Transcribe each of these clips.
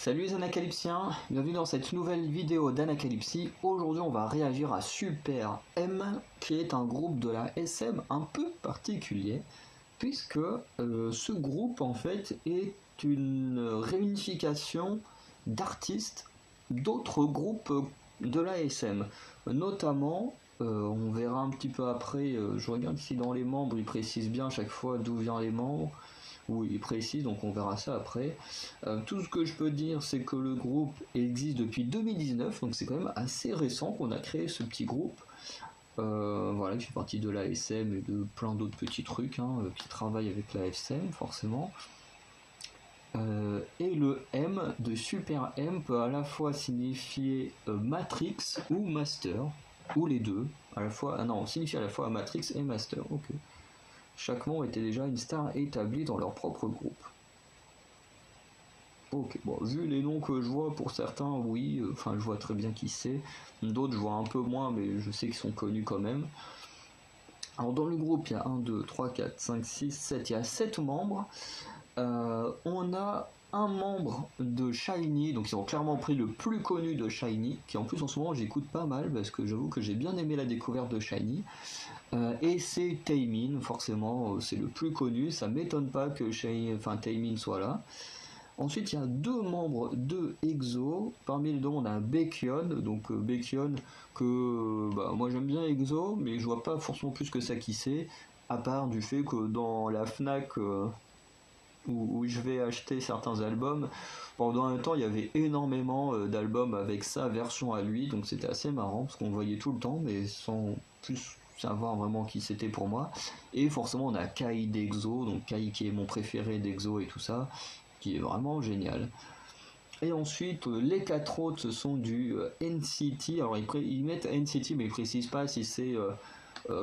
Salut les Anacalypsiens, bienvenue dans cette nouvelle vidéo d'Anacalypsie. Aujourd'hui on va réagir à Super M, qui est un groupe de la SM un peu particulier, puisque ce groupe en fait est une réunification d'artistes d'autres groupes de la SM. Notamment, on verra un petit peu après, je regarde ici dans les membres, ils précisent bien à chaque fois d'où viennent les membres. Oui, il précise, donc on verra ça après. Tout ce que je peux dire, c'est que le groupe existe depuis 2019, donc c'est quand même assez récent qu'on a créé ce petit groupe. Voilà, qui fait partie de la SM et de plein d'autres petits trucs qui travaillent avec la SM, forcément. Et le M de Super M peut à la fois signifier Matrix ou Master, ou les deux. À la fois, signifie à la fois Matrix et Master. Ok. Chaque membre était déjà une star établie dans leur propre groupe. Ok, bon, vu les noms que je vois, pour certains, oui, je vois très bien qui c'est. D'autres, je vois un peu moins, mais je sais qu'ils sont connus quand même. Alors, dans le groupe, il y a 1, 2, 3, 4, 5, 6, 7, il y a 7 membres. On a un membre de Shiny, donc ils ont clairement pris le plus connu de Shiny, qui en plus en ce moment j'écoute pas mal, parce que j'avoue que j'ai bien aimé la découverte de Shiny. Et c'est Taemin, forcément, c'est le plus connu, ça m'étonne pas que Taemin soit là. Ensuite, il y a deux membres de EXO. Parmi les deux, on a Baekhyun. Donc Baekhyun, que moi j'aime bien EXO, mais je vois pas forcément plus que ça qui c'est, à part du fait que dans la Fnac où je vais acheter certains albums, pendant un temps il y avait énormément d'albums avec sa version à lui, donc c'était assez marrant parce qu'on le voyait tout le temps, mais sans plus savoir vraiment qui c'était pour moi. Et forcément on a Kai d'EXO, donc Kai qui est mon préféré d'EXO et tout ça, qui est vraiment génial. Et ensuite, les quatre autres, ce sont du NCT. Alors, ils mettent NCT, mais ils précisent pas si c'est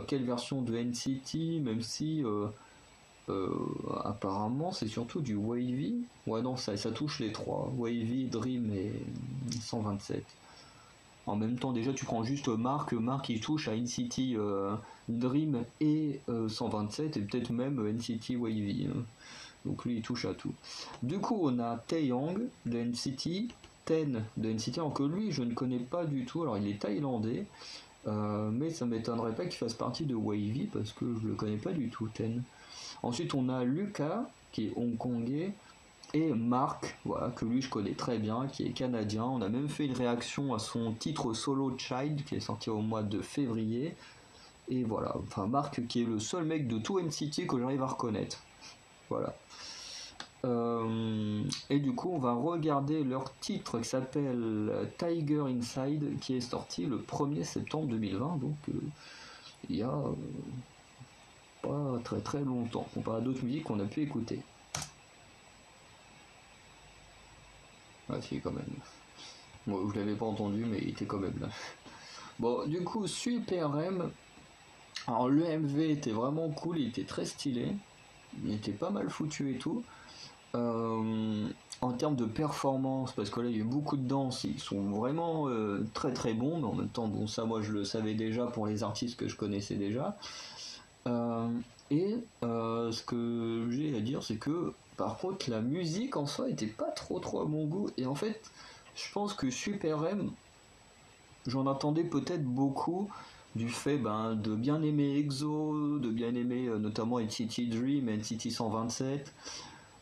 quelle version de NCT, même si apparemment c'est surtout du Wavy. Ouais, non, ça touche les trois: Wavy, Dream et 127. En même temps, déjà, tu prends juste Mark il touche à NCT Dream et 127, et peut-être même NCT Wavy. Donc lui il touche à tout. Du coup on a Taeyong de NCT, Ten de NCT, alors que lui je ne connais pas du tout. Alors il est thaïlandais, mais ça m'étonnerait pas qu'il fasse partie de Wavy parce que je le connais pas du tout, Ten. Ensuite on a Lucas qui est hongkongais, et Mark, voilà, que lui je connais très bien, qui est canadien. On a même fait une réaction à son titre solo Child qui est sorti au mois de février. Et voilà, Mark qui est le seul mec de tout NCT que j'arrive à reconnaître. Voilà. Et du coup, on va regarder leur titre qui s'appelle Tiger Inside, qui est sorti le 1er septembre 2020, donc il y a pas très très longtemps, comparé à d'autres musiques qu'on a pu écouter. Ah si, quand même. Bon, je l'avais pas entendu, mais il était quand même là. Bon, du coup, Super M. Alors, le MV était vraiment cool, il était très stylé. Il était pas mal foutu et tout. En termes de performance, parce que là il y a eu beaucoup de danse, ils sont vraiment très très bons, mais en même temps, bon, ça moi je le savais déjà pour les artistes que je connaissais déjà. Ce que j'ai à dire, c'est que par contre la musique en soi était pas trop à mon goût, et en fait je pense que Super M, j'en attendais peut-être beaucoup du fait de bien aimer EXO, de bien aimer notamment NCT Dream, NCT 127,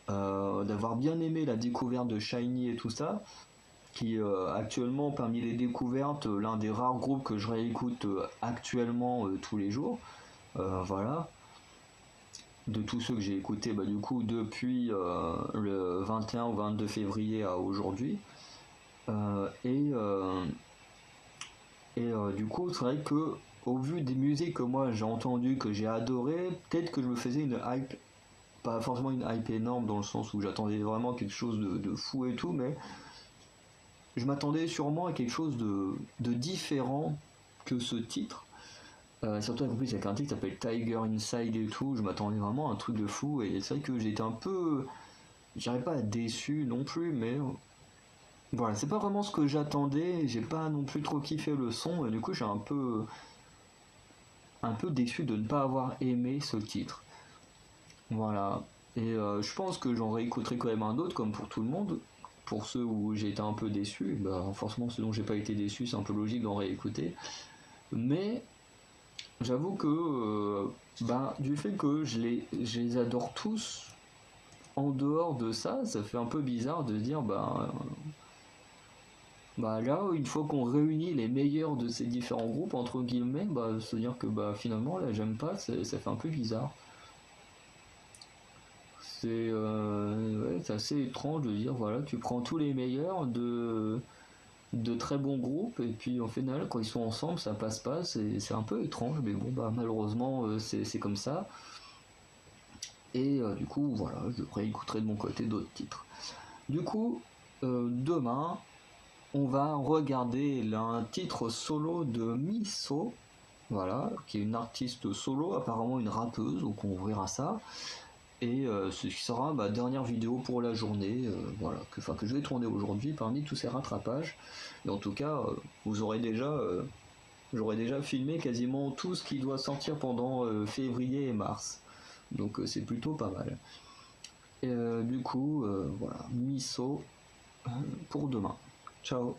d'avoir bien aimé la découverte de Shiny et tout ça, qui actuellement parmi les découvertes, l'un des rares groupes que je réécoute actuellement tous les jours. Voilà. De tous ceux que j'ai écoutés du coup depuis le 21 ou 22 février à aujourd'hui. Du coup, c'est vrai que au vu des musiques que moi j'ai entendues, que j'ai adorées, peut-être que je me faisais une hype, pas forcément une hype énorme dans le sens où j'attendais vraiment quelque chose de fou et tout, mais je m'attendais sûrement à quelque chose de différent que ce titre. Surtout en plus avec un titre qui s'appelle Tiger Inside et tout, je m'attendais vraiment à un truc de fou, et c'est vrai que j'étais un peu, j'arrive pas à déçu non plus, mais voilà, c'est pas vraiment ce que j'attendais, j'ai pas non plus trop kiffé le son, et du coup j'ai un peu déçu de ne pas avoir aimé ce titre. Voilà. Et je pense que j'en réécouterai quand même un autre, comme pour tout le monde. pour ceux où j'ai été un peu déçu, bah forcément ceux dont j'ai pas été déçu, c'est un peu logique d'en réécouter. Mais j'avoue que bah, du fait que je les adore tous, en dehors de ça, ça fait un peu bizarre de se dire bah là, une fois qu'on réunit les meilleurs de ces différents groupes, entre guillemets, bah se dire que bah finalement là j'aime pas, ça fait un peu bizarre. Ouais, c'est assez étrange de dire voilà, tu prends tous les meilleurs de très bons groupes et puis au final quand ils sont ensemble ça passe pas, c'est un peu étrange, mais bon bah malheureusement c'est comme ça. Et du coup voilà, je réécouterai de mon côté d'autres titres. Du coup, demain, on va regarder un titre solo de Miso, voilà, qui est une artiste solo, apparemment une rappeuse, donc on verra ça. Et ce qui sera ma dernière vidéo pour la journée, voilà, que je vais tourner aujourd'hui parmi tous ces rattrapages. Et en tout cas, j'aurai déjà filmé quasiment tout ce qui doit sortir pendant février et mars. Donc c'est plutôt pas mal. Et du coup, voilà, Miso pour demain. Ciao.